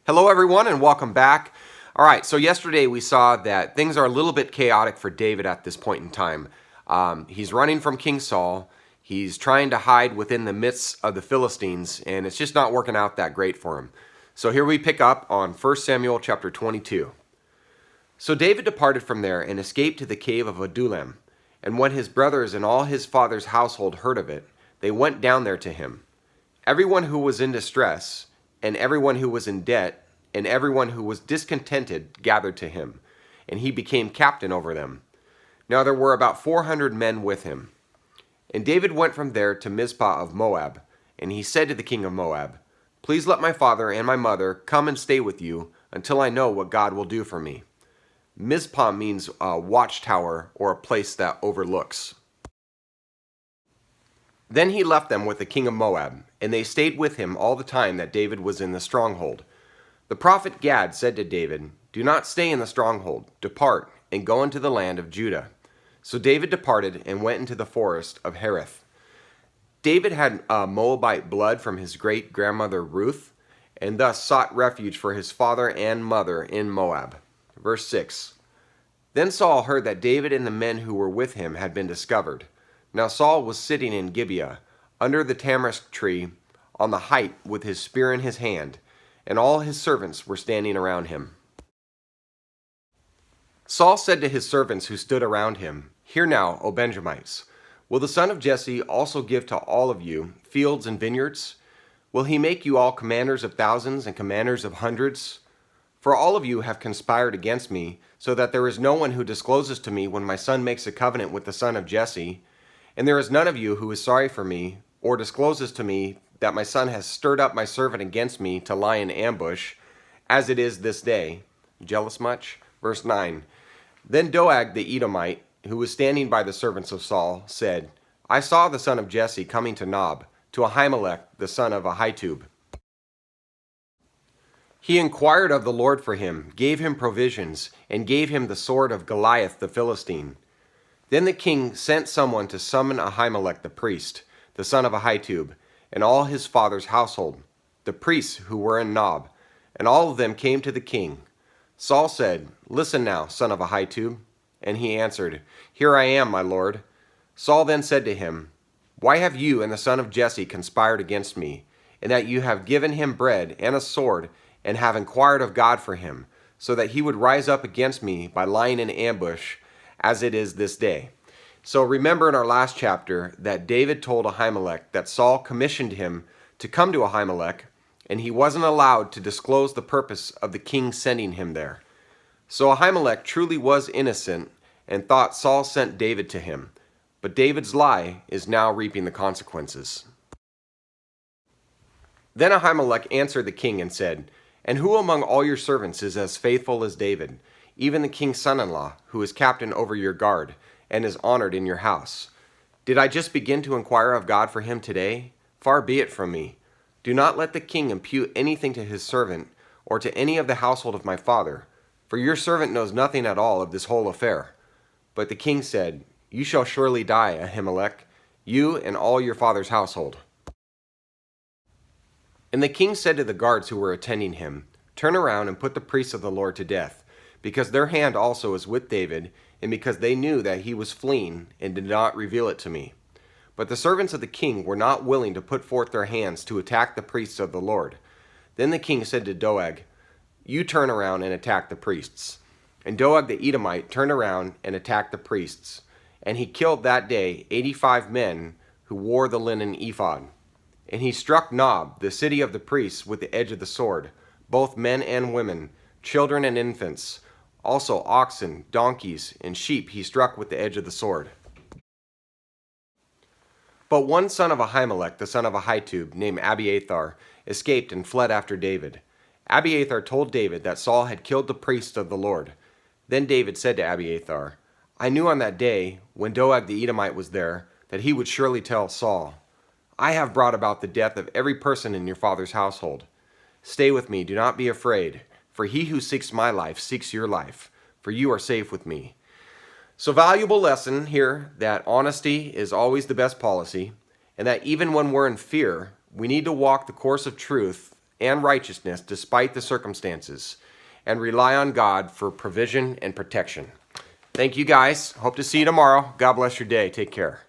Hello, everyone, and welcome back. All right, so yesterday we saw that things are a little bit chaotic for David at this point in time. He's running from King Saul. He's trying to hide within the midst of the Philistines, and it's just not working out that great for him. So here we pick up on 1 Samuel chapter 22. So David departed from there and escaped to the cave of Adullam. And when his brothers and all his father's household heard of it, they went down there to him. Everyone who was in distress, and everyone who was in debt, and everyone who was discontented gathered to him, and he became captain over them. Now there were about 400 men with him. And David went from there to Mizpah of Moab, and he said to the king of Moab, "Please let my father and my mother come and stay with you until I know what God will do for me." Mizpah means a watchtower or a place that overlooks. Then he left them with the king of Moab, and they stayed with him all the time that David was in the stronghold. The prophet Gad said to David, "Do not stay in the stronghold. Depart, and go into the land of Judah." So David departed and went into the forest of Hereth. David had Moabite blood from his great-grandmother Ruth, and thus sought refuge for his father and mother in Moab. Verse 6. Then Saul heard that David and the men who were with him had been discovered. Now Saul was sitting in Gibeah, under the tamarisk tree, on the height, with his spear in his hand, and all his servants were standing around him. Saul said to his servants who stood around him, "Hear now, O Benjamites, will the son of Jesse also give to all of you fields and vineyards? Will he make you all commanders of thousands and commanders of hundreds? For all of you have conspired against me, so that there is no one who discloses to me when my son makes a covenant with the son of Jesse. And there is none of you who is sorry for me, or discloses to me that my son has stirred up my servant against me to lie in ambush, as it is this day." Jealous much? Verse 9. Then Doeg the Edomite, who was standing by the servants of Saul, said, "I saw the son of Jesse coming to Nob, to Ahimelech the son of Ahitub. He inquired of the Lord for him, gave him provisions, and gave him the sword of Goliath the Philistine." Then the king sent someone to summon Ahimelech the priest, the son of Ahitub, and all his father's household, the priests who were in Nob, and all of them came to the king. Saul said, "Listen now, son of Ahitub." And he answered, "Here I am, my lord." Saul then said to him, "Why have you and the son of Jesse conspired against me, in that you have given him bread and a sword, and have inquired of God for him, so that he would rise up against me by lying in ambush, as it is this day?" So remember in our last chapter that David told Ahimelech that Saul commissioned him to come to Ahimelech, and he wasn't allowed to disclose the purpose of the king sending him there. So Ahimelech truly was innocent and thought Saul sent David to him, but David's lie is now reaping the consequences. Then Ahimelech answered the king and said, "And who among all your servants is as faithful as David, even the king's son-in-law, who is captain over your guard, and is honored in your house? Did I just begin to inquire of God for him today? Far be it from me. Do not let the king impute anything to his servant, or to any of the household of my father, for your servant knows nothing at all of this whole affair." But the king said, "You shall surely die, Ahimelech, you and all your father's household." And the king said to the guards who were attending him, "Turn around and put the priests of the Lord to death, because their hand also is with David, and because they knew that he was fleeing and did not reveal it to me." But the servants of the king were not willing to put forth their hands to attack the priests of the Lord. Then the king said to Doeg, "You turn around and attack the priests." And Doeg the Edomite turned around and attacked the priests, and he killed that day 85 men who wore the linen ephod. And he struck Nob, the city of the priests, with the edge of the sword, both men and women, children and infants. Also oxen, donkeys, and sheep he struck with the edge of the sword. But one son of Ahimelech, the son of Ahitub, named Abiathar, escaped and fled after David. Abiathar told David that Saul had killed the priests of the Lord. Then David said to Abiathar, "I knew on that day, when Doeg the Edomite was there, that he would surely tell Saul. I have brought about the death of every person in your father's household. Stay with me, do not be afraid, for he who seeks my life seeks your life, for you are safe with me." So valuable lesson here that honesty is always the best policy, and that even when we're in fear, we need to walk the course of truth and righteousness despite the circumstances, and rely on God for provision and protection. Thank you guys. Hope to see you tomorrow. God bless your day. Take care.